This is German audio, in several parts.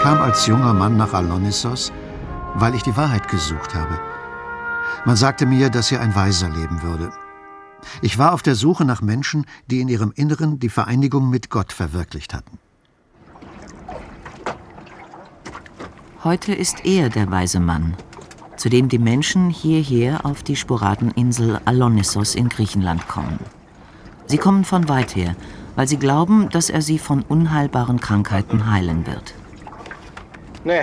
kam als junger Mann nach Alonissos, weil ich die Wahrheit gesucht habe. Man sagte mir, dass hier ein Weiser leben würde. Ich war auf der Suche nach Menschen, die in ihrem Inneren die Vereinigung mit Gott verwirklicht hatten. Heute ist er der weise Mann, zu dem die Menschen hierher auf die Sporadeninsel Alonissos in Griechenland kommen. Sie kommen von weit her, weil sie glauben, dass er sie von unheilbaren Krankheiten heilen wird. Nee.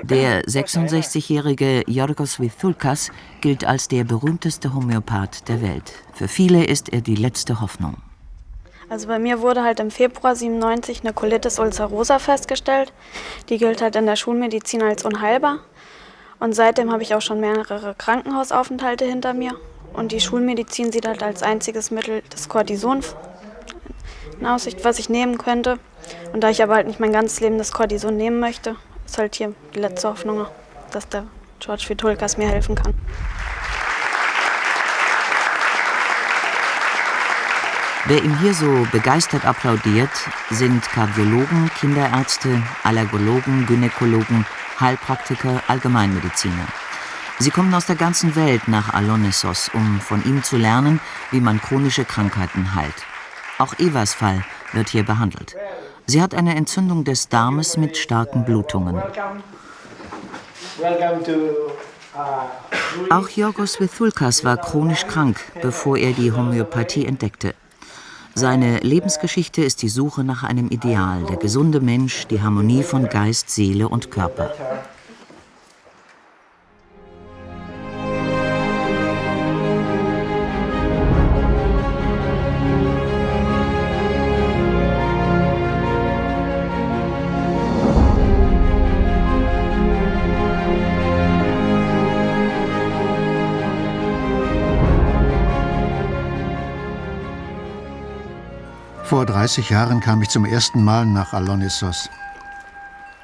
Der 66-jährige Yorgos Vithoulkas gilt als der berühmteste Homöopath der Welt. Für viele ist er die letzte Hoffnung. Also bei mir wurde halt im Februar 97 eine Colitis ulcerosa festgestellt. Die gilt halt in der Schulmedizin als unheilbar. Und seitdem habe ich auch schon mehrere Krankenhausaufenthalte hinter mir. Und die Schulmedizin sieht halt als einziges Mittel das Cortison in Aussicht, was ich nehmen könnte. Und da ich aber halt nicht mein ganzes Leben das Cortison nehmen möchte, ist halt hier die letzte Hoffnung, dass der George Vithoulkas mir helfen kann. Wer ihm hier so begeistert applaudiert, sind Kardiologen, Kinderärzte, Allergologen, Gynäkologen, Heilpraktiker, Allgemeinmediziner. Sie kommen aus der ganzen Welt nach Alonissos, um von ihm zu lernen, wie man chronische Krankheiten heilt. Auch Evas Fall wird hier behandelt. Sie hat eine Entzündung des Darmes mit starken Blutungen. Auch Yorgos Vithoulkas war chronisch krank, bevor er die Homöopathie entdeckte. Seine Lebensgeschichte ist die Suche nach einem Ideal, der gesunde Mensch, die Harmonie von Geist, Seele und Körper. Vor 30 Jahren kam ich zum ersten Mal nach Alonissos.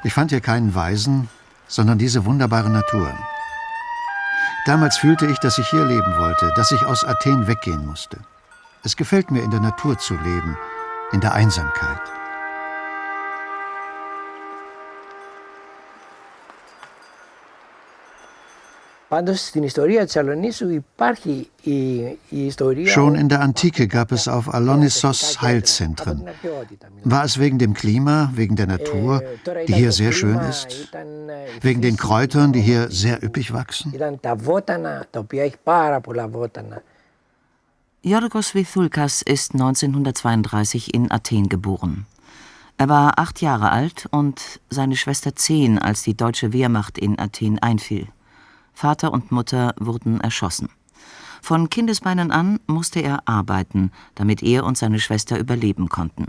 Ich fand hier keinen Weisen, sondern diese wunderbare Natur. Damals fühlte ich, dass ich hier leben wollte, dass ich aus Athen weggehen musste. Es gefällt mir, in der Natur zu leben, in der Einsamkeit. Schon in der Antike gab es auf Alonissos Heilzentren. War es wegen dem Klima, wegen der Natur, die hier sehr schön ist, wegen den Kräutern, die hier sehr üppig wachsen? Yorgos Vithoulkas ist 1932 in Athen geboren. Er war 8 Jahre alt und seine Schwester 10, als die deutsche Wehrmacht in Athen einfiel. Vater und Mutter wurden erschossen. Von Kindesbeinen an musste er arbeiten, damit er und seine Schwester überleben konnten.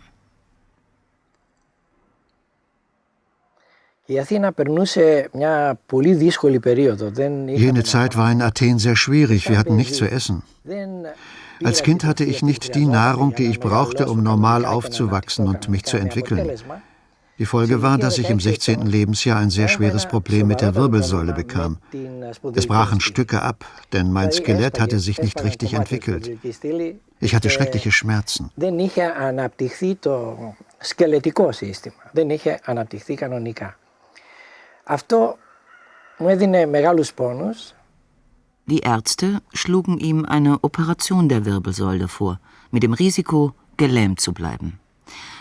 Jene Zeit war in Athen sehr schwierig, wir hatten nichts zu essen. Als Kind hatte ich nicht die Nahrung, die ich brauchte, um normal aufzuwachsen und mich zu entwickeln. Die Folge war, dass ich im 16. Lebensjahr ein sehr schweres Problem mit der Wirbelsäule bekam. Es brachen Stücke ab, denn mein Skelett hatte sich nicht richtig entwickelt. Ich hatte schreckliche Schmerzen. Die Ärzte schlugen ihm eine Operation der Wirbelsäule vor, mit dem Risiko, gelähmt zu bleiben.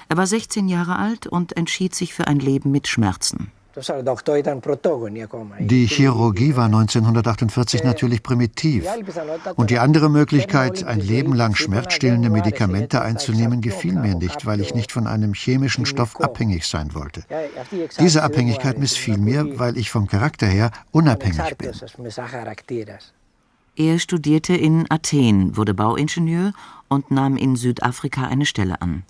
Er war 16 Jahre alt und entschied sich für ein Leben mit Schmerzen. Die Chirurgie war 1948 natürlich primitiv. Und die andere Möglichkeit, ein Leben lang schmerzstillende Medikamente einzunehmen, gefiel mir nicht, weil ich nicht von einem chemischen Stoff abhängig sein wollte. Diese Abhängigkeit missfiel mir, weil ich vom Charakter her unabhängig bin. Er studierte in Athen, wurde Bauingenieur und nahm in Südafrika eine Stelle an.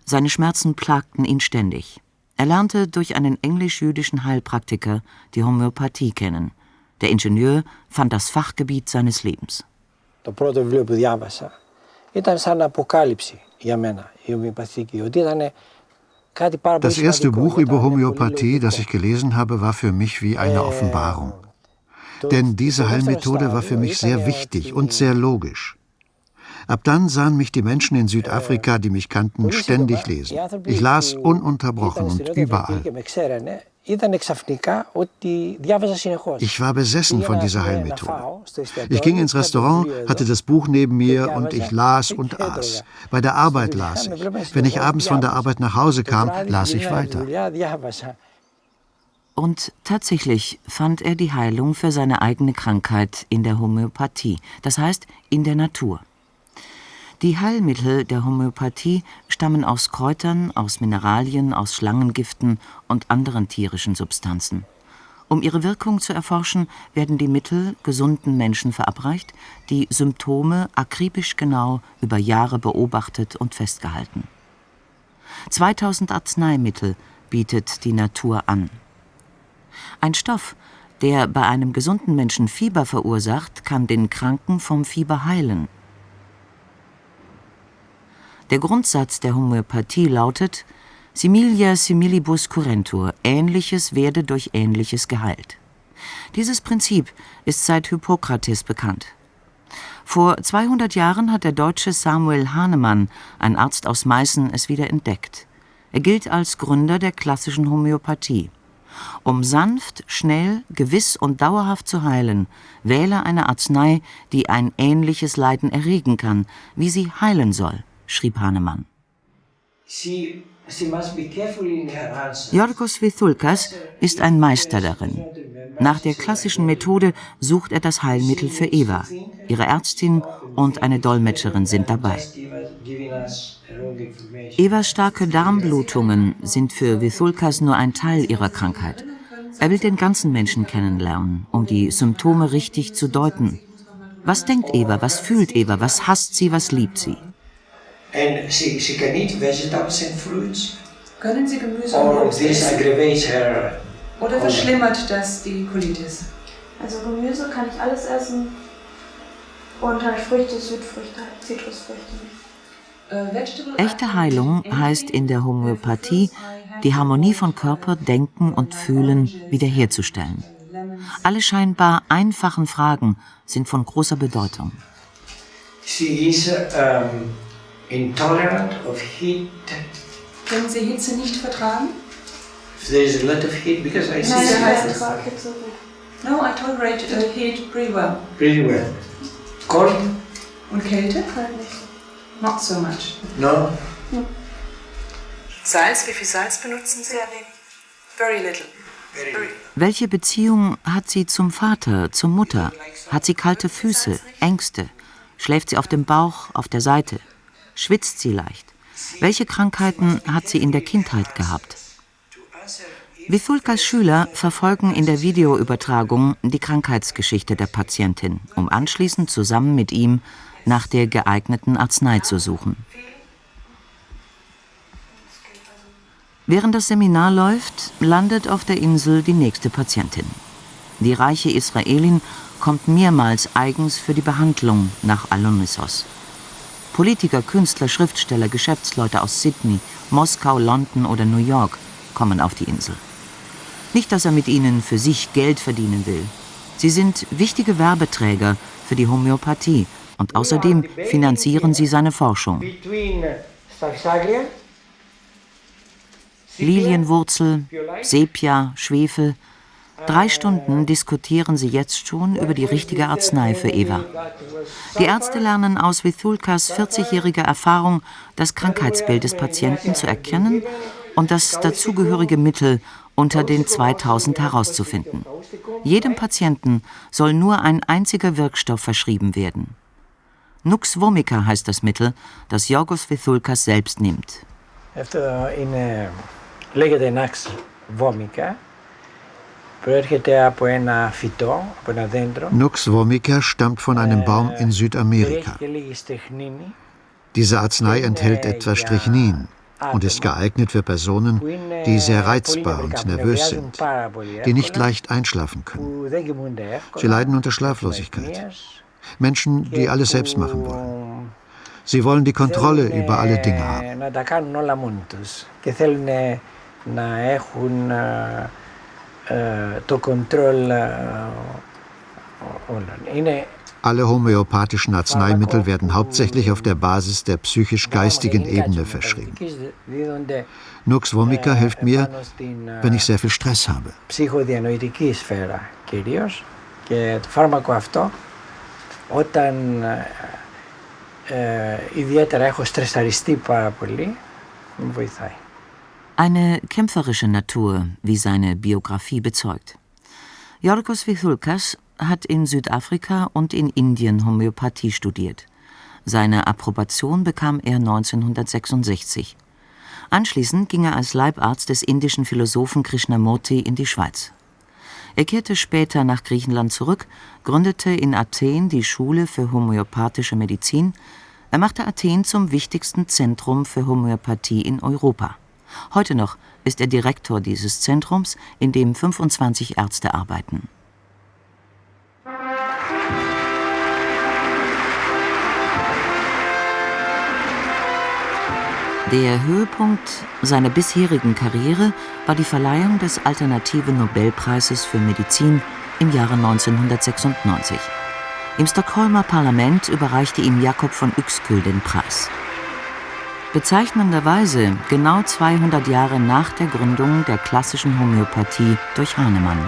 Seine Schmerzen plagten ihn ständig. Er lernte durch einen englisch-jüdischen Heilpraktiker die Homöopathie kennen. Der Ingenieur fand das Fachgebiet seines Lebens. Das erste Buch über Homöopathie, das ich gelesen habe, war für mich wie eine Offenbarung. Denn diese Heilmethode war für mich sehr wichtig und sehr logisch. Ab dann sahen mich die Menschen in Südafrika, die mich kannten, ständig lesen. Ich las ununterbrochen und überall. Ich war besessen von dieser Heilmethode. Ich ging ins Restaurant, hatte das Buch neben mir und ich las und aß. Bei der Arbeit las ich. Wenn ich abends von der Arbeit nach Hause kam, las ich weiter. Und tatsächlich fand er die Heilung für seine eigene Krankheit in der Homöopathie, das heißt in der Natur. Die Heilmittel der Homöopathie stammen aus Kräutern, aus Mineralien, aus Schlangengiften und anderen tierischen Substanzen. Um ihre Wirkung zu erforschen, werden die Mittel gesunden Menschen verabreicht, die Symptome akribisch genau über Jahre beobachtet und festgehalten. 2000 Arzneimittel bietet die Natur an. Ein Stoff, der bei einem gesunden Menschen Fieber verursacht, kann den Kranken vom Fieber heilen. Der Grundsatz der Homöopathie lautet: Similia similibus curentur, Ähnliches werde durch Ähnliches geheilt. Dieses Prinzip ist seit Hippokrates bekannt. Vor 200 Jahren hat der Deutsche Samuel Hahnemann, ein Arzt aus Meißen, es wieder entdeckt. Er gilt als Gründer der klassischen Homöopathie. Um sanft, schnell, gewiss und dauerhaft zu heilen, wähle eine Arznei, die ein ähnliches Leiden erregen kann, wie sie heilen soll, schrieb Hahnemann. Yorgos Vithoulkas ist ein Meister darin. Nach der klassischen Methode sucht er das Heilmittel für Eva. Ihre Ärztin und eine Dolmetscherin sind dabei. Evas starke Darmblutungen sind für Vithoulkas nur ein Teil ihrer Krankheit. Er will den ganzen Menschen kennenlernen, um die Symptome richtig zu deuten. Was denkt Eva, was fühlt Eva, was hasst sie, was liebt sie? And she can eat vegetables and fruits. Können Sie Gemüse und Obst essen? Oder verschlimmert das die Colitis? Also Gemüse kann ich alles essen und halt Früchte, Südfrüchte, Zitrusfrüchte nicht. Echte Heilung heißt in der Homöopathie, die Harmonie von Körper, Denken und Fühlen wiederherzustellen. Alle scheinbar einfachen Fragen sind von großer Bedeutung. She is intolerant of heat. Können Sie Hitze nicht vertragen? There is a lot of heat because I see. Nein, ich vertrage Hitze gut. No, I tolerate heat pretty well. Pretty well. Cold? Und Kälte? Halt nicht. Not so much. No. Salz, wie viel Salz benutzen Sie? Sehr wenig. Very little. Welche Beziehung hat sie zum Vater, zur Mutter? Hat sie kalte Füße, Ängste? Schläft sie auf dem Bauch, auf der Seite? Schwitzt sie leicht? Welche Krankheiten hat sie in der Kindheit gehabt? Vithoulkas Schüler verfolgen in der Videoübertragung die Krankheitsgeschichte der Patientin, um anschließend zusammen mit ihm nach der geeigneten Arznei zu suchen. Während das Seminar läuft, landet auf der Insel die nächste Patientin. Die reiche Israelin kommt mehrmals eigens für die Behandlung nach Alonissos. Politiker, Künstler, Schriftsteller, Geschäftsleute aus Sydney, Moskau, London oder New York kommen auf die Insel. Nicht, dass er mit ihnen für sich Geld verdienen will. Sie sind wichtige Werbeträger für die Homöopathie und außerdem finanzieren sie seine Forschung. Lilienwurzel, Sepia, Schwefel. 3 Stunden diskutieren sie jetzt schon über die richtige Arznei für Eva. Die Ärzte lernen aus Vithoulkas 40-jähriger Erfahrung, das Krankheitsbild des Patienten zu erkennen und das dazugehörige Mittel unter den 2000 herauszufinden. Jedem Patienten soll nur ein einziger Wirkstoff verschrieben werden. Nux vomica heißt das Mittel, das Yorgos Vithoulkas selbst nimmt. Λέγεται Nux vomica. Nux vomica stammt von einem Baum in Südamerika. Diese Arznei enthält etwas Strychnin und ist geeignet für Personen, die sehr reizbar und nervös sind, die nicht leicht einschlafen können. Sie leiden unter Schlaflosigkeit. Menschen, die alles selbst machen wollen. Sie wollen die Kontrolle über alle Dinge haben. Alle homöopathischen Arzneimittel werden hauptsächlich auf der Basis der psychisch-geistigen Ebene verschrieben. Nux vomica hilft mir, wenn ich sehr viel Stress habe. Ψυχοδιανοητική σφαίρα κυρίως. Και το φάρμακο αυτό, όταν ιδιαίτερα έχω στρεσαριστεί πάρα πολύ, με βοηθάει. Eine kämpferische Natur, wie seine Biografie bezeugt. Yorgos Vithoulkas hat in Südafrika und in Indien Homöopathie studiert. Seine Approbation bekam er 1966. Anschließend ging er als Leibarzt des indischen Philosophen Krishnamurti in die Schweiz. Er kehrte später nach Griechenland zurück, gründete in Athen die Schule für homöopathische Medizin. Er machte Athen zum wichtigsten Zentrum für Homöopathie in Europa. Heute noch ist er Direktor dieses Zentrums, in dem 25 Ärzte arbeiten. Der Höhepunkt seiner bisherigen Karriere war die Verleihung des Alternative Nobelpreises für Medizin im Jahre 1996. Im Stockholmer Parlament überreichte ihm Jakob von Uexküll den Preis. Bezeichnenderweise genau 200 Jahre nach der Gründung der klassischen Homöopathie durch Hahnemann.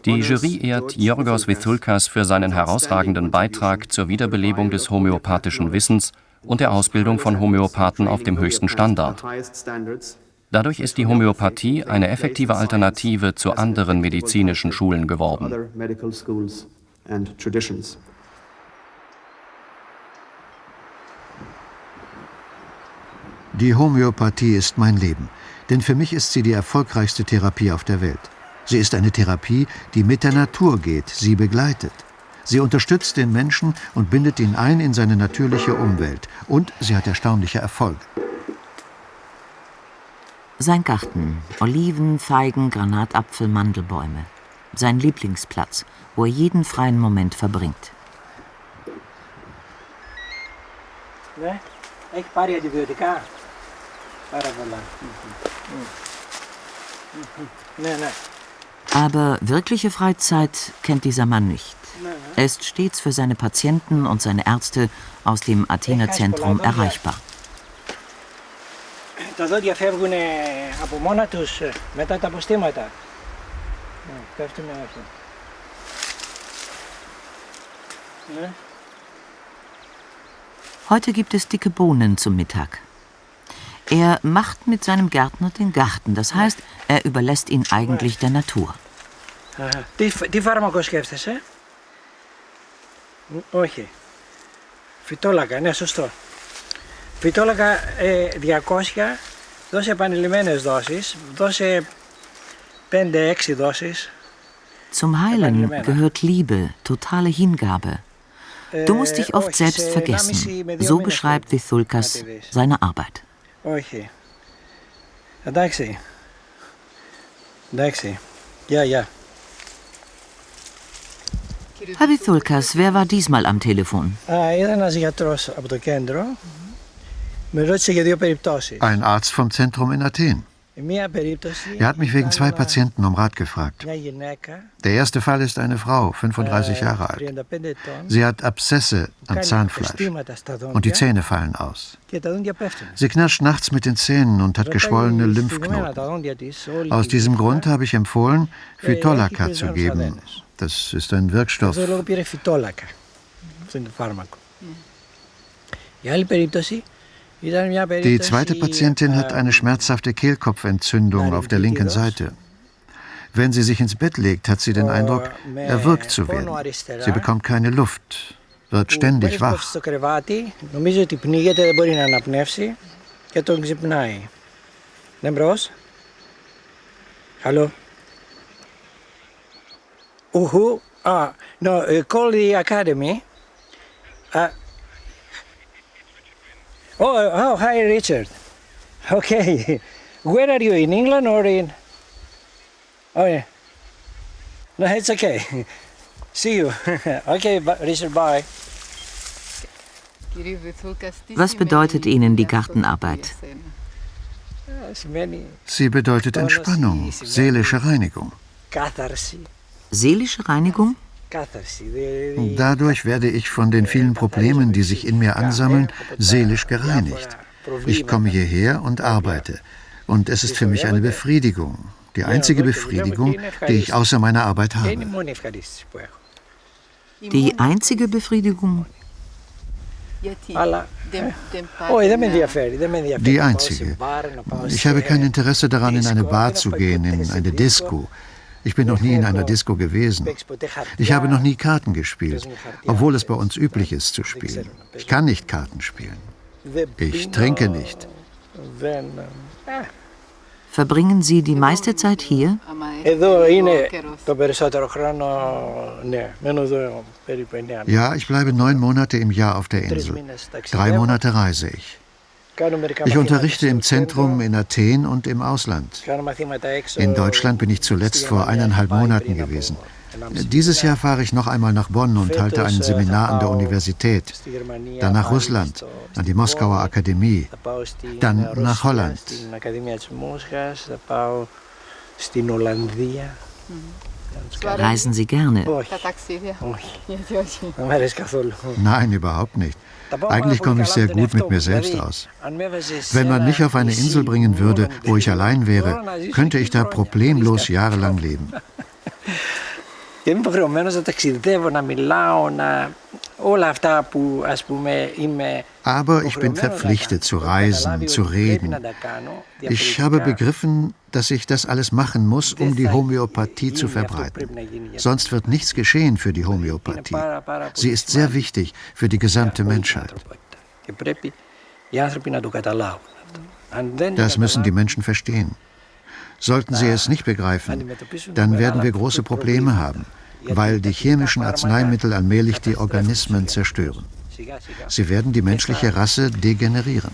Die Jury ehrt Yorgos Vithoulkas für seinen herausragenden Beitrag zur Wiederbelebung des homöopathischen Wissens und der Ausbildung von Homöopathen auf dem höchsten Standard. Dadurch ist die Homöopathie eine effektive Alternative zu anderen medizinischen Schulen geworden. Die Homöopathie ist mein Leben, denn für mich ist sie die erfolgreichste Therapie auf der Welt. Sie ist eine Therapie, die mit der Natur geht, sie begleitet. Sie unterstützt den Menschen und bindet ihn ein in seine natürliche Umwelt. Und sie hat erstaunliche Erfolge. Sein Garten, Oliven, Feigen, Granatapfel, Mandelbäume. Sein Lieblingsplatz, wo er jeden freien Moment verbringt. Ναι, έχει πάρει αντιβιωτικά. Πάρα πολλά. Ναι, ναι. Aber wirkliche Freizeit kennt dieser Mann nicht. Er ist stets für seine Patienten und seine Ärzte aus dem Athener Zentrum erreichbar. Τα δόντια φεύγουν από μόνα τους μετά τα αποστήματα. Πέφτουν αυτό. Heute gibt es dicke Bohnen zum Mittag. Er macht mit seinem Gärtner den Garten, das heißt, er überlässt ihn eigentlich der Natur. Τι φάρμακο σκέφτεσαι? Όχι. Φυτόλακα, ναι, σωστό. Φυτόλακα 200, δώσε επανειλημμένες δόσεις, δώσε 5-6 δόσεις. Zum Heilen gehört Liebe, totale Hingabe. Du musst dich oft selbst vergessen. So beschreibt Vithoulkas seine Arbeit. Όχι. Εντάξει. Εντάξει. Ja. Herr Vithoulkas, wer war diesmal am Telefon? Ήταν ένας γιατρός από το κέντρο. Με ρώτησε για 2 περιπτώσεις. Ein Arzt vom Zentrum in Athen. Er hat mich wegen 2 Patienten um Rat gefragt. Der erste Fall ist eine Frau, 35 Jahre alt. Sie hat Abszesse am Zahnfleisch und die Zähne fallen aus. Sie knirscht nachts mit den Zähnen und hat geschwollene Lymphknoten. Aus diesem Grund habe ich empfohlen, Phytolacca zu geben. Das ist ein Wirkstoff. Die zweite Patientin hat eine schmerzhafte Kehlkopfentzündung auf der linken Seite. Wenn sie sich ins Bett legt, hat sie den Eindruck, erwürgt zu werden. Sie bekommt keine Luft, wird ständig wach. Hallo? No, call the academy. Oh, hi, Richard. Okay. Where are you, in England or in... Oh, yeah. No, it's okay. See you. Okay, Richard, bye. Was bedeutet Ihnen die Gartenarbeit? Sie bedeutet Entspannung, seelische Reinigung. Seelische Reinigung? Dadurch werde ich von den vielen Problemen, die sich in mir ansammeln, seelisch gereinigt. Ich komme hierher und arbeite. Und es ist für mich eine Befriedigung. Die einzige Befriedigung, die ich außer meiner Arbeit habe. Die einzige Befriedigung? Die einzige. Ich habe kein Interesse daran, in eine Bar zu gehen, in eine Disco. Ich bin noch nie in einer Disco gewesen. Ich habe noch nie Karten gespielt, obwohl es bei uns üblich ist zu spielen. Ich kann nicht Karten spielen. Ich trinke nicht. Verbringen Sie die meiste Zeit hier? Ja, ich bleibe 9 Monate im Jahr auf der Insel. 3 Monate reise ich. Ich unterrichte im Zentrum in Athen und im Ausland. In Deutschland bin ich zuletzt vor 1,5 Monaten gewesen. Dieses Jahr fahre ich noch einmal nach Bonn und halte ein Seminar an der Universität. Dann nach Russland, an die Moskauer Akademie. Dann nach Holland. Reisen Sie gerne? Nein, überhaupt nicht. Eigentlich komme ich sehr gut mit mir selbst aus. Wenn man mich auf eine Insel bringen würde, wo ich allein wäre, könnte ich da problemlos jahrelang leben. Aber ich bin verpflichtet zu reisen, zu reden. Ich habe begriffen, dass ich das alles machen muss, um die Homöopathie zu verbreiten. Sonst wird nichts geschehen für die Homöopathie. Sie ist sehr wichtig für die gesamte Menschheit. Das müssen die Menschen verstehen. Sollten sie es nicht begreifen, dann werden wir große Probleme haben, weil die chemischen Arzneimittel allmählich die Organismen zerstören. Sie werden die menschliche Rasse degenerieren.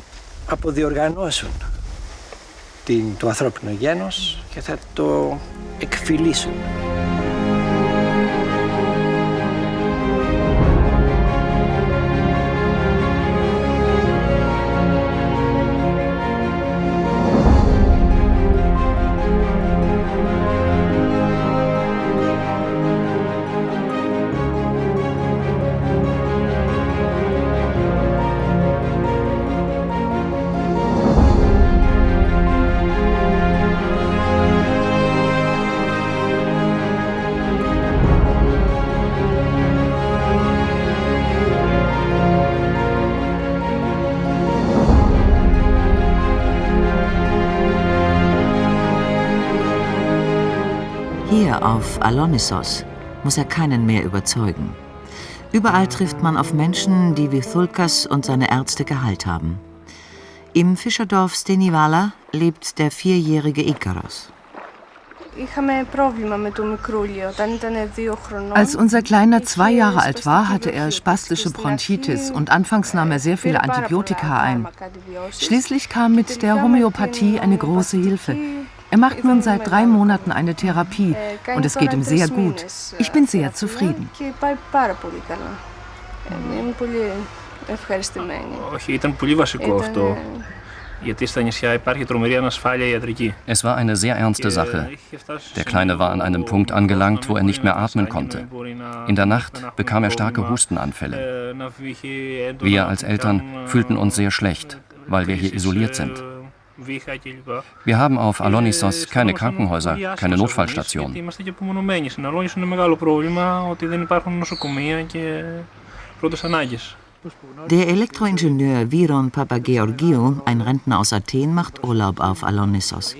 Hier auf Alonissos muss er keinen mehr überzeugen. Überall trifft man auf Menschen, die wie Thulkas und seine Ärzte Gehalt haben. Im Fischerdorf Stenivala lebt der 4-jährige Ikaros. Als unser Kleiner 2 Jahre alt war, hatte er spastische Bronchitis und anfangs nahm er sehr viele Antibiotika ein. Schließlich kam mit der Homöopathie eine große Hilfe. Er macht nun seit 3 Monaten eine Therapie und es geht ihm sehr gut. Ich bin sehr zufrieden. Es war eine sehr ernste Sache. Der Kleine war an einem Punkt angelangt, wo er nicht mehr atmen konnte. In der Nacht bekam er starke Hustenanfälle. Wir als Eltern fühlten uns sehr schlecht, weil wir hier isoliert sind. Wir haben auf Alonissos keine Krankenhäuser, keine Notfallstation. Der Elektroingenieur Viron Papageorgiou, ein Rentner aus Athen, macht Urlaub auf Alonissos.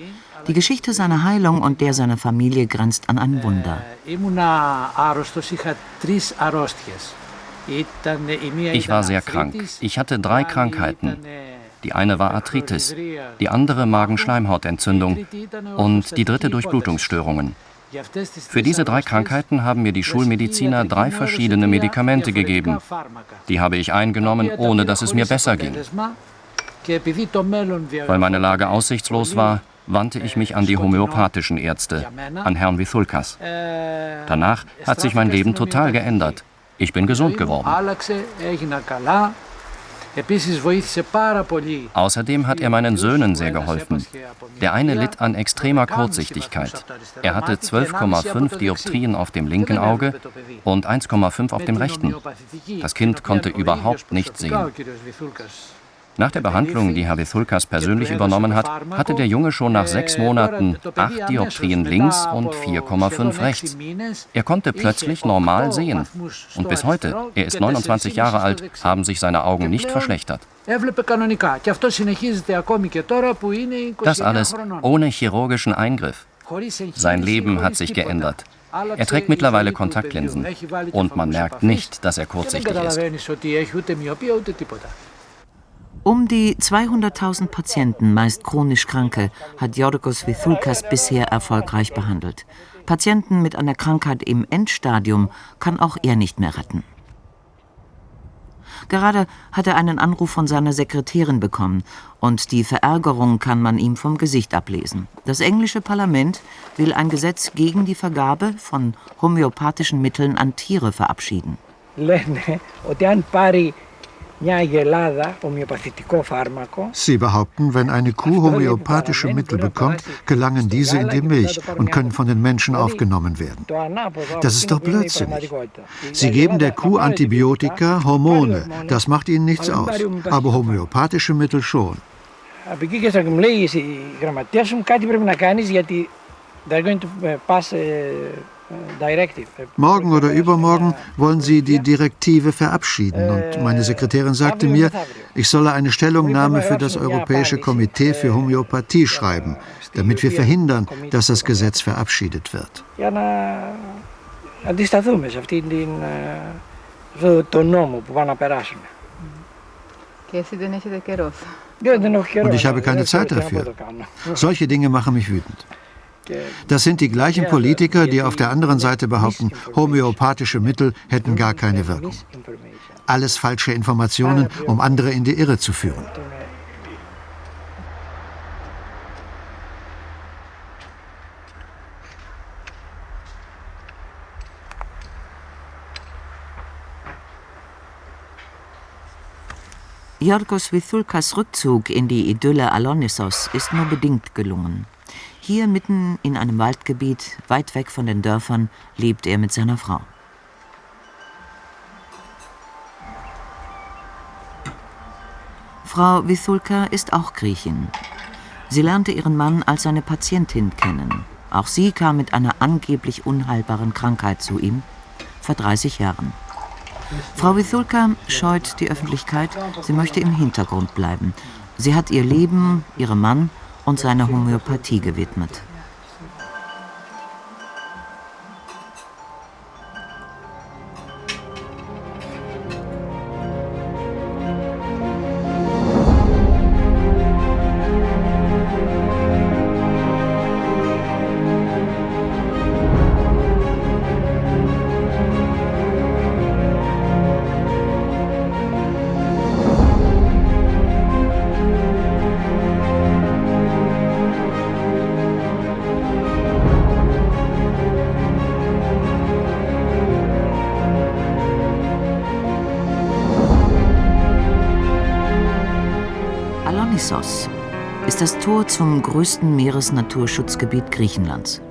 Die Geschichte seiner Heilung und der seiner Familie grenzt an ein Wunder. Ich war sehr krank. Ich hatte 3 Krankheiten. Die eine war Arthritis, die andere Magenschleimhautentzündung und die dritte Durchblutungsstörungen. Für diese 3 Krankheiten haben mir die Schulmediziner 3 verschiedene Medikamente gegeben. Die habe ich eingenommen, ohne dass es mir besser ging. Weil meine Lage aussichtslos war, wandte ich mich an die homöopathischen Ärzte, an Herrn Vithulkas. Danach hat sich mein Leben total geändert. Ich bin gesund geworden. Außerdem hat er meinen Söhnen sehr geholfen. Der eine litt an extremer Kurzsichtigkeit. Er hatte 12,5 Dioptrien auf dem linken Auge und 1,5 auf dem rechten. Das Kind konnte überhaupt nicht sehen. Nach der Behandlung, die Herr Vithulkas persönlich übernommen hat, hatte der Junge schon nach 6 Monaten 8 Dioptrien links und 4,5 rechts. Er konnte plötzlich normal sehen. Und bis heute, er ist 29 Jahre alt, haben sich seine Augen nicht verschlechtert. Das alles ohne chirurgischen Eingriff. Sein Leben hat sich geändert. Er trägt mittlerweile Kontaktlinsen und man merkt nicht, dass er kurzsichtig ist. Um die 200.000 Patienten, meist chronisch Kranke, hat Yorgos Vithulkas bisher erfolgreich behandelt. Patienten mit einer Krankheit im Endstadium kann auch er nicht mehr retten. Gerade hat er einen Anruf von seiner Sekretärin bekommen und die Verärgerung kann man ihm vom Gesicht ablesen. Das englische Parlament will ein Gesetz gegen die Vergabe von homöopathischen Mitteln an Tiere verabschieden. Sie behaupten, wenn eine Kuh homöopathische Mittel bekommt, gelangen diese in die Milch und können von den Menschen aufgenommen werden. Das ist doch blödsinnig. Sie geben der Kuh Antibiotika, Hormone, das macht ihnen nichts aus, aber homöopathische Mittel schon. Morgen oder übermorgen wollen sie die Direktive verabschieden und meine Sekretärin sagte mir, ich solle eine Stellungnahme für das Europäische Komitee für Homöopathie schreiben, damit wir verhindern, dass das Gesetz verabschiedet wird. Und ich habe keine Zeit dafür. Solche Dinge machen mich wütend. Das sind die gleichen Politiker, die auf der anderen Seite behaupten, homöopathische Mittel hätten gar keine Wirkung. Alles falsche Informationen, um andere in die Irre zu führen. Yorgos Vithulkas Rückzug in die Idylle Alonissos ist nur bedingt gelungen. Hier mitten in einem Waldgebiet, weit weg von den Dörfern, lebt er mit seiner Frau. Frau Vithulka ist auch Griechin. Sie lernte ihren Mann als seine Patientin kennen. Auch sie kam mit einer angeblich unheilbaren Krankheit zu ihm, vor 30 Jahren. Frau Vithulka scheut die Öffentlichkeit, sie möchte im Hintergrund bleiben. Sie hat ihr Leben, ihrem Mann und seiner Homöopathie gewidmet. Alonissos ist das Tor zum größten Meeresnaturschutzgebiet Griechenlands.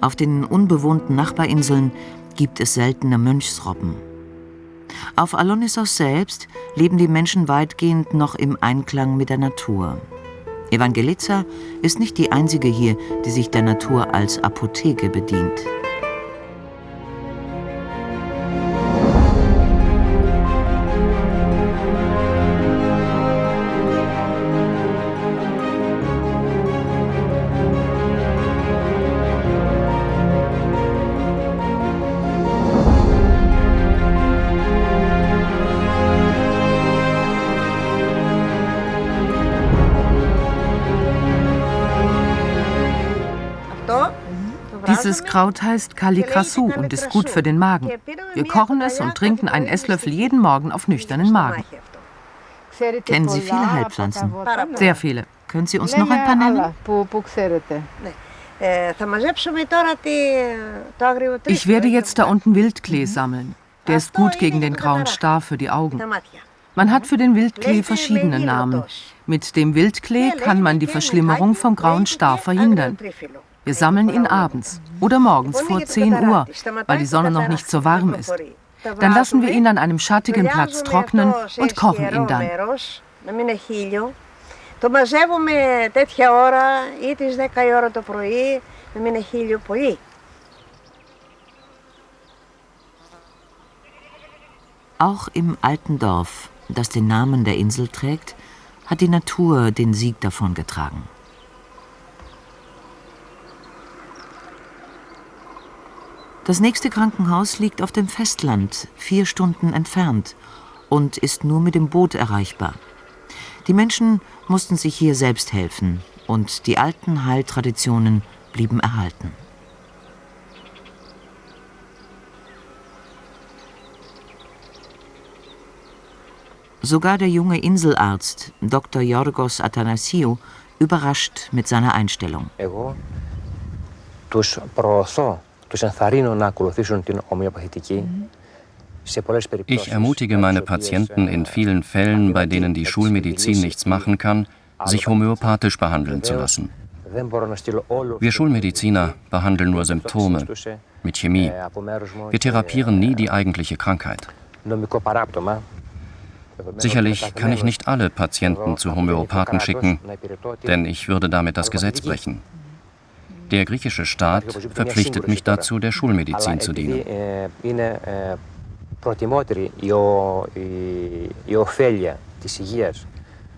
Auf den unbewohnten Nachbarinseln gibt es seltene Mönchsrobben. Auf Alonissos selbst leben die Menschen weitgehend noch im Einklang mit der Natur. Evangelisa ist nicht die einzige hier, die sich der Natur als Apotheke bedient. Dieses Kraut heißt Kallikrassou und ist gut für den Magen. Wir kochen es und trinken einen Esslöffel jeden Morgen auf nüchternen Magen. Kennen Sie viele Heilpflanzen? Sehr viele. Können Sie uns noch ein paar nennen? Ich werde jetzt da unten Wildklee sammeln. Der ist gut gegen den grauen Star für die Augen. Man hat für den Wildklee verschiedene Namen. Mit dem Wildklee kann man die Verschlimmerung vom grauen Star verhindern. Wir sammeln ihn abends oder morgens vor 10 Uhr, weil die Sonne noch nicht so warm ist. Dann lassen wir ihn an einem schattigen Platz trocknen und kochen ihn dann. Το μαζεύουμε τέτοια ώρα ή τις 10 η ώρα το πρωί, με μείνε χίλιο πολύ. Auch im alten Dorf, das den Namen der Insel trägt, hat die Natur den Sieg davongetragen. Das nächste Krankenhaus liegt auf dem Festland, 4 Stunden entfernt, und ist nur mit dem Boot erreichbar. Die Menschen mussten sich hier selbst helfen und die alten Heiltraditionen blieben erhalten. Sogar der junge Inselarzt, Dr. Yorgos Athanasiou, überrascht mit seiner Einstellung. Ich ermutige meine Patienten in vielen Fällen, bei denen die Schulmedizin nichts machen kann, sich homöopathisch behandeln zu lassen. Wir Schulmediziner behandeln nur Symptome mit Chemie. Wir therapieren nie die eigentliche Krankheit. Sicherlich kann ich nicht alle Patienten zu Homöopathen schicken, denn ich würde damit das Gesetz brechen. Der griechische Staat verpflichtet mich dazu, der Schulmedizin zu dienen.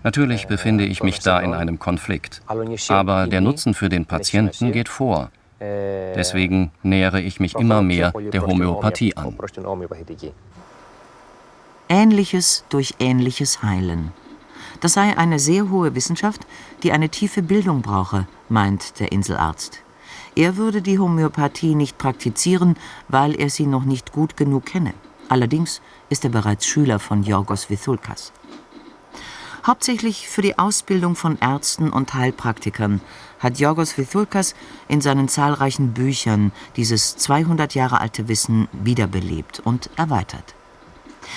Natürlich befinde ich mich da in einem Konflikt, aber der Nutzen für den Patienten geht vor. Deswegen nähere ich mich immer mehr der Homöopathie an. Ähnliches durch Ähnliches heilen. Das sei eine sehr hohe Wissenschaft, die eine tiefe Bildung brauche, meint der Inselarzt. Er würde die Homöopathie nicht praktizieren, weil er sie noch nicht gut genug kenne. Allerdings ist er bereits Schüler von Yorgos Vithoulkas. Hauptsächlich für die Ausbildung von Ärzten und Heilpraktikern hat Yorgos Vithoulkas in seinen zahlreichen Büchern dieses 200 Jahre alte Wissen wiederbelebt und erweitert.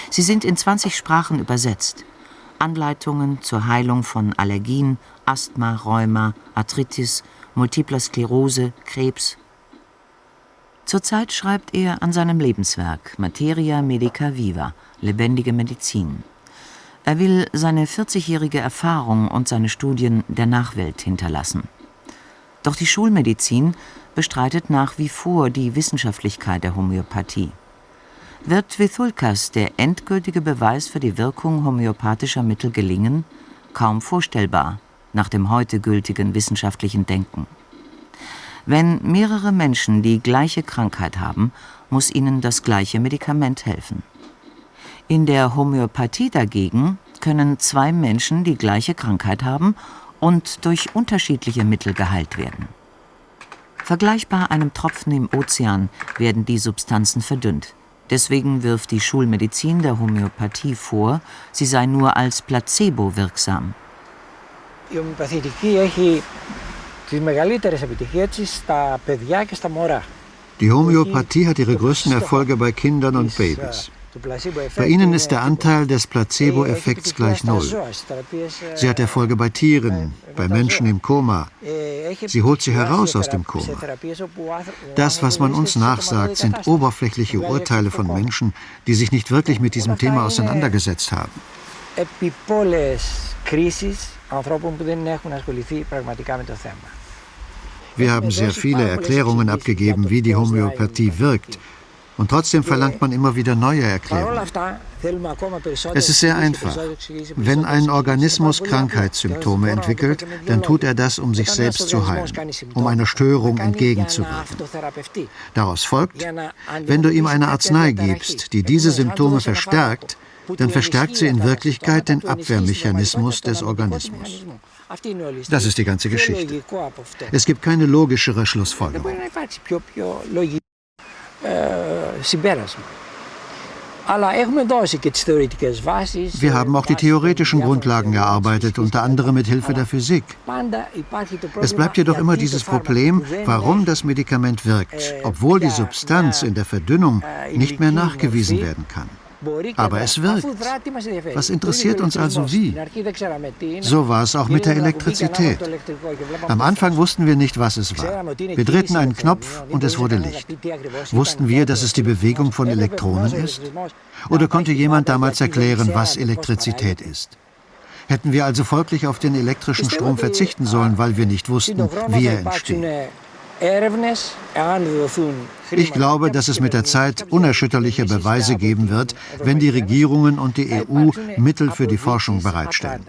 Sie sind in 20 Sprachen übersetzt. Anleitungen zur Heilung von Allergien, Asthma, Rheuma, Arthritis, Multipler Sklerose, Krebs. Zurzeit schreibt er an seinem Lebenswerk Materia Medica Viva, lebendige Medizin. Er will seine 40-jährige Erfahrung und seine Studien der Nachwelt hinterlassen. Doch die Schulmedizin bestreitet nach wie vor die Wissenschaftlichkeit der Homöopathie. Wird Vithoulkas der endgültige Beweis für die Wirkung homöopathischer Mittel gelingen? Kaum vorstellbar nach dem heute gültigen wissenschaftlichen Denken. Wenn mehrere Menschen die gleiche Krankheit haben, muss ihnen das gleiche Medikament helfen. In der Homöopathie dagegen können 2 Menschen die gleiche Krankheit haben und durch unterschiedliche Mittel geheilt werden. Vergleichbar einem Tropfen im Ozean werden die Substanzen verdünnt. Deswegen wirft die Schulmedizin der Homöopathie vor, sie sei nur als Placebo wirksam. Η ομοιοπαθητική έχει τις μεγαλύτερες επιτυχίες της στα παιδιά και στα μωρά. Die Homöopathie hat ihre größten Erfolge bei Kindern und Babys. Bei ihnen ist der Anteil des Placebo-Effekts gleich 0. Sie hat Erfolge bei Tieren, bei Menschen im Koma. Sie holt sie heraus aus dem Koma. Das, was man uns nachsagt, sind oberflächliche Urteile von Menschen, die sich nicht wirklich mit diesem Thema auseinandergesetzt haben. Wir haben sehr viele Erklärungen abgegeben, wie die Homöopathie wirkt. Und trotzdem verlangt man immer wieder neue Erklärungen. Es ist sehr einfach. Wenn ein Organismus Krankheitssymptome entwickelt, dann tut er das, um sich selbst zu heilen, um einer Störung entgegenzuwirken. Daraus folgt, wenn du ihm eine Arznei gibst, die diese Symptome verstärkt, dann verstärkt sie in Wirklichkeit den Abwehrmechanismus des Organismus. Das ist die ganze Geschichte. Es gibt keine logischere Schlussfolgerung. Wir haben auch die theoretischen Grundlagen erarbeitet, unter anderem mit Hilfe der Physik. Es bleibt jedoch immer dieses Problem, warum das Medikament wirkt, obwohl die Substanz in der Verdünnung nicht mehr nachgewiesen werden kann. Aber es wirkt. Was interessiert uns also wie? So war es auch mit der Elektrizität. Am Anfang wussten wir nicht, was es war. Wir drehten einen Knopf und es wurde Licht. Wussten wir, dass es die Bewegung von Elektronen ist? Oder konnte jemand damals erklären, was Elektrizität ist? Hätten wir also folglich auf den elektrischen Strom verzichten sollen, weil wir nicht wussten, wie er entsteht? Ich glaube, dass es mit der Zeit unerschütterliche Beweise geben wird, wenn die Regierungen und die EU Mittel für die Forschung bereitstellen.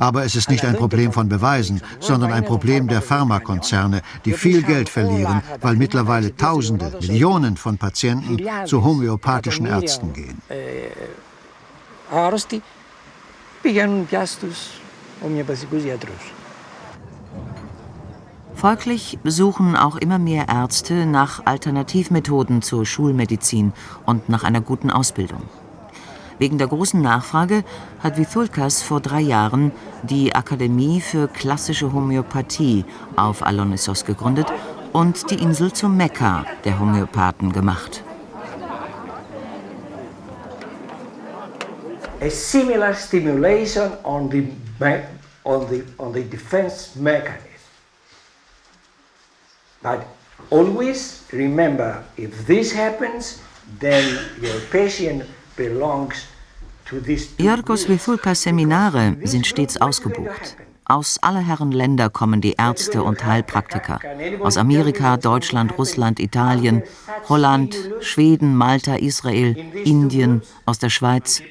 Aber es ist nicht ein Problem von Beweisen, sondern ein Problem der Pharmakonzerne, die viel Geld verlieren, weil mittlerweile Tausende, Millionen von Patienten zu homöopathischen Ärzten gehen. Folglich suchen auch immer mehr Ärzte nach Alternativmethoden zur Schulmedizin und nach einer guten Ausbildung. Wegen der großen Nachfrage hat Vithoulkas vor 3 Jahren die Akademie für klassische Homöopathie auf Alonissos gegründet und die Insel zum Mekka der Homöopathen gemacht. A similar stimulation on the defense mechanism. But always remember, if this happens, then your patient belongs to this. Yorgos Vithoulkas Seminare sind stets ausgebucht. Aus aller Herren Länder kommen die Ärzte und Heilpraktiker. Aus Amerika, Deutschland, Russland, Italien, Holland, Schweden, Malta, Israel, Indien, aus der Schweiz.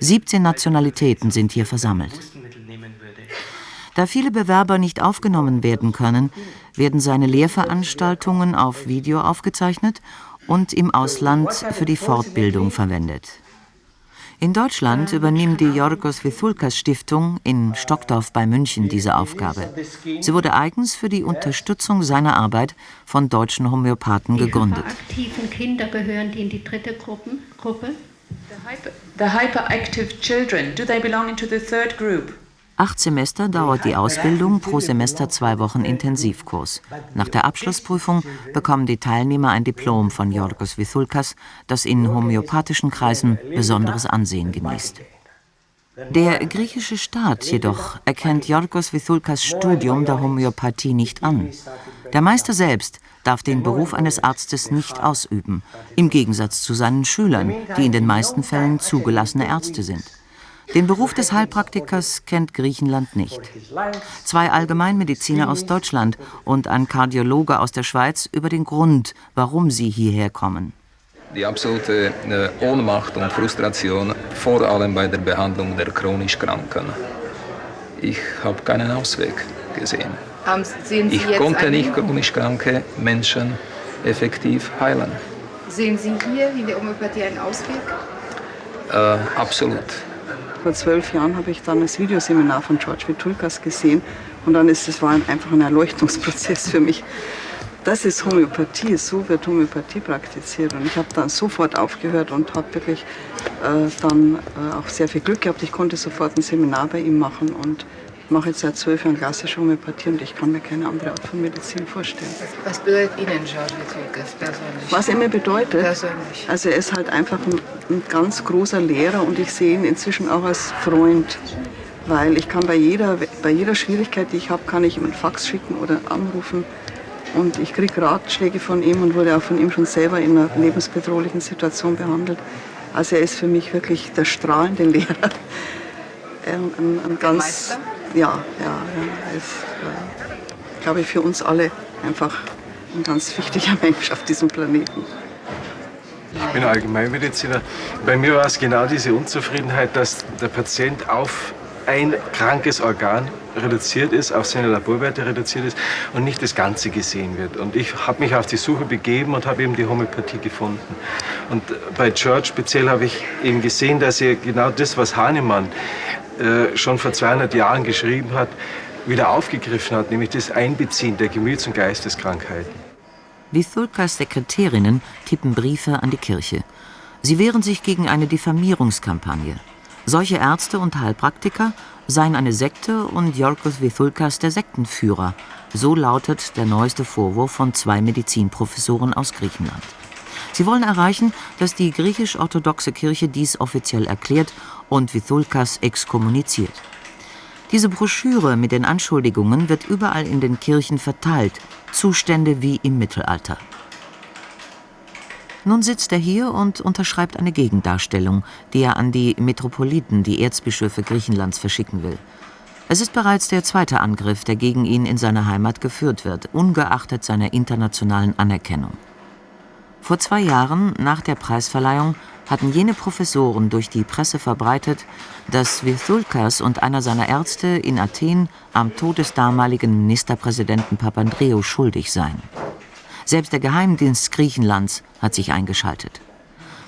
17 Nationalitäten sind hier versammelt. Da viele Bewerber nicht aufgenommen werden können, werden seine Lehrveranstaltungen auf Video aufgezeichnet und im Ausland für die Fortbildung verwendet. In Deutschland übernimmt die Yorgos Vithoulkas Stiftung in Stockdorf bei München diese Aufgabe. Sie wurde eigens für die Unterstützung seiner Arbeit von deutschen Homöopathen gegründet. Die aktiven Kinder gehören die in die 3. Gruppe? The hyperactive children, do they belong into the 3rd group? 8 Semester dauert die Ausbildung, pro Semester 2 Wochen Intensivkurs. Nach der Abschlussprüfung bekommen die Teilnehmer ein Diplom von Yorgos Vithoulkas, das in homöopathischen Kreisen besonderes Ansehen genießt. Der griechische Staat jedoch erkennt Yorgos Vithoulkas Studium der Homöopathie nicht an. Der Meister selbst darf den Beruf eines Arztes nicht ausüben, im Gegensatz zu seinen Schülern, die in den meisten Fällen zugelassene Ärzte sind. Den Beruf des Heilpraktikers kennt Griechenland nicht. 2 Allgemeinmediziner aus Deutschland und ein Kardiologe aus der Schweiz über den Grund, warum sie hierher kommen. Die absolute Ohnmacht und Frustration, vor allem bei der Behandlung der chronisch Kranken. Ich habe keinen Ausweg gesehen. Ich konnte nicht chronisch kranke Menschen effektiv heilen. Sehen Sie hier in der Homöopathie einen Ausweg? Absolut. Vor 12 Jahren habe ich dann das Videoseminar von George Vithoulkas gesehen und dann war einfach ein Erleuchtungsprozess für mich. Das ist Homöopathie, so wird Homöopathie praktiziert. Und ich habe dann sofort aufgehört und habe wirklich dann auch sehr viel Glück gehabt. Ich konnte sofort ein Seminar bei ihm machen und mache jetzt seit 12 Jahren klassische Homöopathie und ich kann mir keine andere Art von Medizin vorstellen. Was bedeutet Ihnen George Vithoulkas persönlich? Was er mir bedeutet? Persönlich. Also er ist halt einfach ein ganz großer Lehrer und ich sehe ihn inzwischen auch als Freund. Weil ich kann bei jeder Schwierigkeit, die ich habe, kann ich ihm einen Fax schicken oder anrufen. Und ich kriege Ratschläge von ihm und wurde auch von ihm schon selber in einer lebensbedrohlichen Situation behandelt. Also er ist für mich wirklich der strahlende Lehrer. Ein ganz, Meister? Ja, er ist, glaube ich, für uns alle einfach ein ganz wichtiger Mensch auf diesem Planeten. Ich bin Allgemeinmediziner. Bei mir war es genau diese Unzufriedenheit, dass der Patient auf ein krankes Organ reduziert ist, auf seine Laborwerte reduziert ist und nicht das Ganze gesehen wird. Und ich habe mich auf die Suche begeben und habe eben die Homöopathie gefunden. Und bei George speziell habe ich eben gesehen, dass er genau das, was Hahnemann schon vor 200 Jahren geschrieben hat, wieder aufgegriffen hat, nämlich das Einbeziehen der Gemüts- und Geisteskrankheiten. Vithoulkas Sekretärinnen tippen Briefe an die Kirche. Sie wehren sich gegen eine Diffamierungskampagne. Solche Ärzte und Heilpraktiker seien eine Sekte und Yorgos Vithoulkas der Sektenführer. So lautet der neueste Vorwurf von 2 Medizinprofessoren aus Griechenland. Sie wollen erreichen, dass die griechisch-orthodoxe Kirche dies offiziell erklärt und Vythulkas exkommuniziert. Diese Broschüre mit den Anschuldigungen wird überall in den Kirchen verteilt, Zustände wie im Mittelalter. Nun sitzt er hier und unterschreibt eine Gegendarstellung, die er an die Metropoliten, die Erzbischöfe Griechenlands, verschicken will. Es ist bereits der zweite Angriff, der gegen ihn in seiner Heimat geführt wird, ungeachtet seiner internationalen Anerkennung. Vor 2 Jahren, nach der Preisverleihung, hatten jene Professoren durch die Presse verbreitet, dass Vythulkas und einer seiner Ärzte in Athen am Tod des damaligen Ministerpräsidenten Papandreou schuldig seien. Selbst der Geheimdienst Griechenlands hat sich eingeschaltet.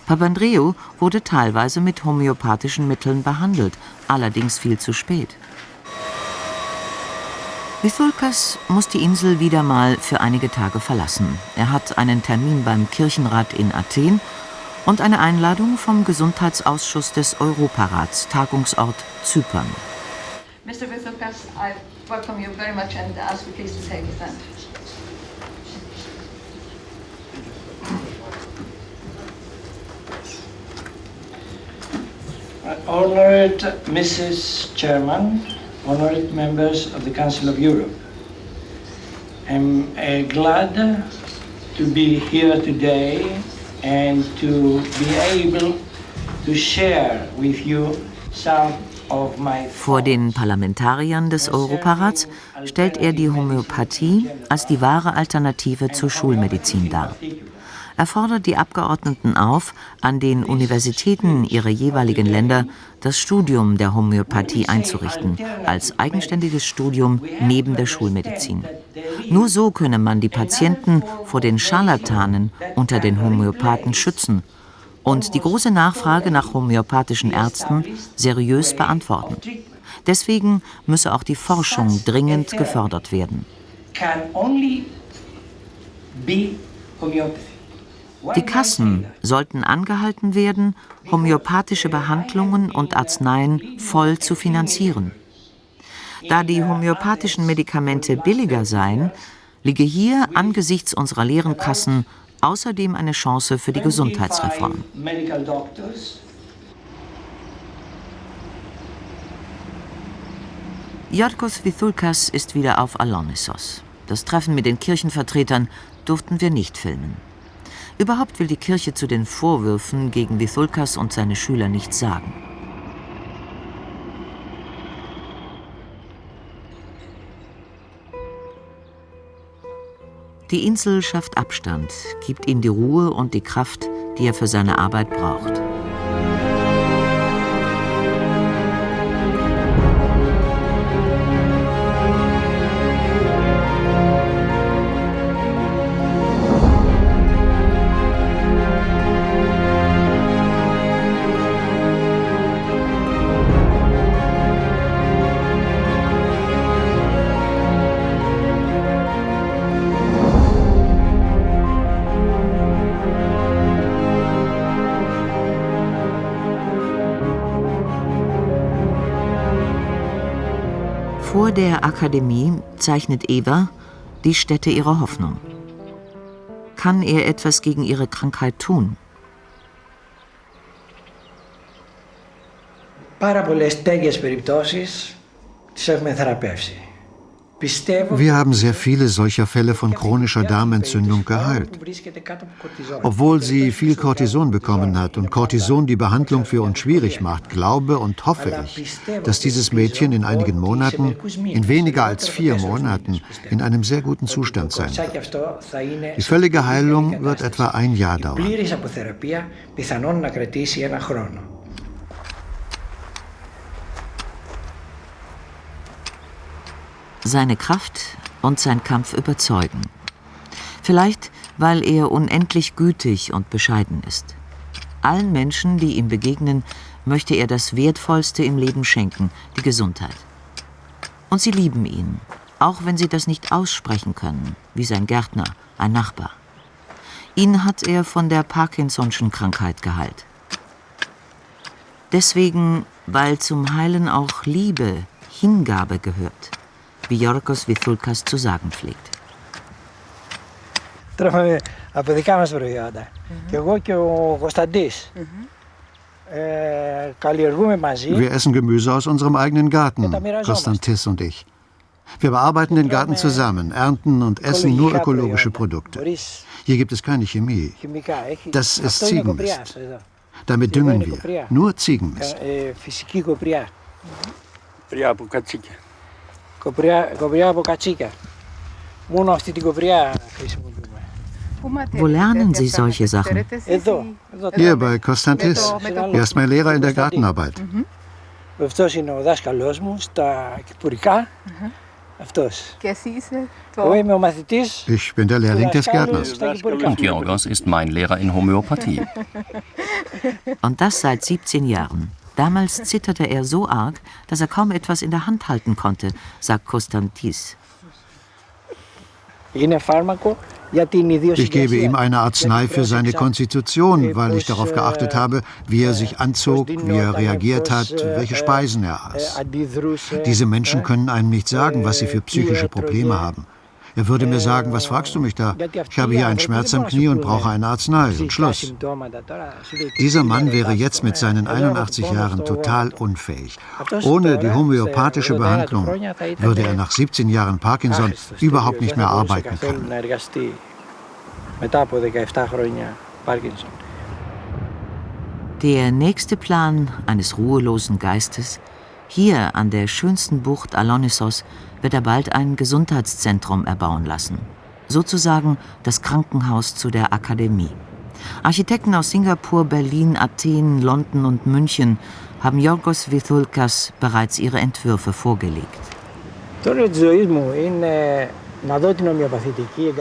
Papandreou wurde teilweise mit homöopathischen Mitteln behandelt, allerdings viel zu spät. Vythulkas muss die Insel wieder mal für einige Tage verlassen. Er hat einen Termin beim Kirchenrat in Athen und eine Einladung vom Gesundheitsausschuss des Europarats, Tagungsort Zypern. Mr. Vythulkas, I welcome you very much and ask you please to take a stand. Honored Mrs. Chairman, honored members of the Council of Europe, I'm glad to be here today and to be able to share with you some of my. Vor den Parlamentariern des Europarats stellt er die Homöopathie als die wahre Alternative zur Schulmedizin dar. Er fordert die Abgeordneten auf, an den Universitäten ihrer jeweiligen Länder das Studium der Homöopathie einzurichten, als eigenständiges Studium neben der Schulmedizin. Nur so könne man die Patienten vor den Scharlatanen unter den Homöopathen schützen und die große Nachfrage nach homöopathischen Ärzten seriös beantworten. Deswegen müsse auch die Forschung dringend gefördert werden. Die Kassen sollten angehalten werden, homöopathische Behandlungen und Arzneien voll zu finanzieren. Da die homöopathischen Medikamente billiger seien, liege hier angesichts unserer leeren Kassen außerdem eine Chance für die Gesundheitsreform. Yorgos Vythulkas ist wieder auf Alonissos. Das Treffen mit den Kirchenvertretern durften wir nicht filmen. Überhaupt will die Kirche zu den Vorwürfen gegen Vythulkas und seine Schüler nichts sagen. Die Insel schafft Abstand, gibt ihm die Ruhe und die Kraft, die er für seine Arbeit braucht. Vor der Akademie zeichnet Eva die Stätte ihrer Hoffnung. Kann er etwas gegen ihre Krankheit tun? Πάρα πολλές τέτοιες περιπτώσεις τις έχουμε θεραπεύσει. Wir haben sehr viele solcher Fälle von chronischer Darmentzündung geheilt. Obwohl sie viel Cortison bekommen hat und Cortison die Behandlung für uns schwierig macht, glaube und hoffe ich, dass dieses Mädchen in einigen Monaten, in weniger als 4 Monaten, in einem sehr guten Zustand sein wird. Die völlige Heilung wird etwa 1 Jahr dauern. Seine Kraft und sein Kampf überzeugen. Vielleicht, weil er unendlich gütig und bescheiden ist. Allen Menschen, die ihm begegnen, möchte er das Wertvollste im Leben schenken, die Gesundheit. Und sie lieben ihn, auch wenn sie das nicht aussprechen können, wie sein Gärtner, ein Nachbar. Ihn hat er von der Parkinson'schen Krankheit geheilt. Deswegen, weil zum Heilen auch Liebe, Hingabe gehört, wie Yorgos Vythulkas zu sagen pflegt. Τρώμε από δικά μας προϊόντα. Και εγώ και ο Κωνσταντής. Wir essen Gemüse aus unserem eigenen Garten, Konstantis und ich. Wir bearbeiten den Garten zusammen, ernten und essen nur ökologische Produkte. Hier gibt es keine Chemie. Das ist Ziegenmist. Damit düngen wir. Nur Ziegenmist. Wo lernen Sie solche Sachen? Hier bei Konstantis. Er ist mein Lehrer in der Gartenarbeit. Ich bin der Lehrling des Gärtners. Und Yorgos ist mein Lehrer in Homöopathie. Und das seit 17 Jahren. Damals zitterte er so arg, dass er kaum etwas in der Hand halten konnte, sagt Konstantis. Ich gebe ihm eine Arznei für seine Konstitution, weil ich darauf geachtet habe, wie er sich anzog, wie er reagiert hat, welche Speisen er aß. Diese Menschen können einem nicht sagen, was sie für psychische Probleme haben. Er würde mir sagen, was fragst du mich da? Ich habe hier einen Schmerz am Knie und brauche eine Arznei und Schluss. Dieser Mann wäre jetzt mit seinen 81 Jahren total unfähig. Ohne die homöopathische Behandlung würde er nach 17 Jahren Parkinson überhaupt nicht mehr arbeiten können. Der nächste Plan eines ruhelosen Geistes: Hier an der schönsten Bucht Alonissos wird er bald ein Gesundheitszentrum erbauen lassen. Sozusagen das Krankenhaus zu der Akademie. Architekten aus Singapur, Berlin, Athen, London und München haben Yorgos Vithoulkas bereits ihre Entwürfe vorgelegt.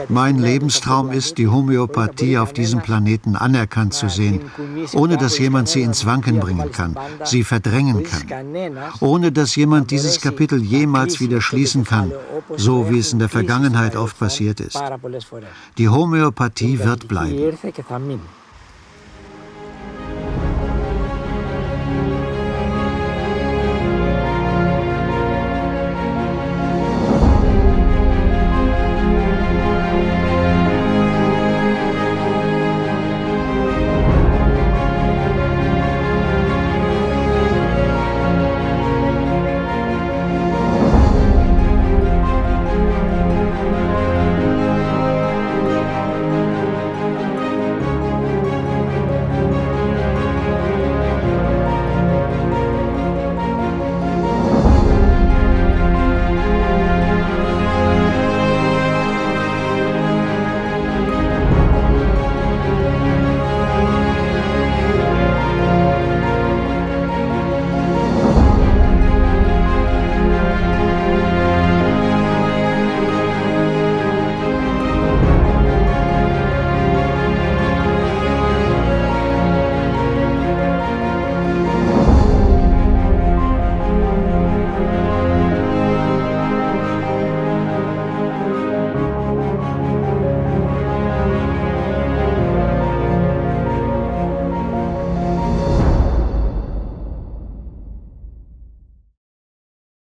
Mein Lebenstraum ist, die Homöopathie auf diesem Planeten anerkannt zu sehen, ohne dass jemand sie ins Wanken bringen kann, sie verdrängen kann, ohne dass jemand dieses Kapitel jemals wieder schließen kann, so wie es in der Vergangenheit oft passiert ist. Die Homöopathie wird bleiben.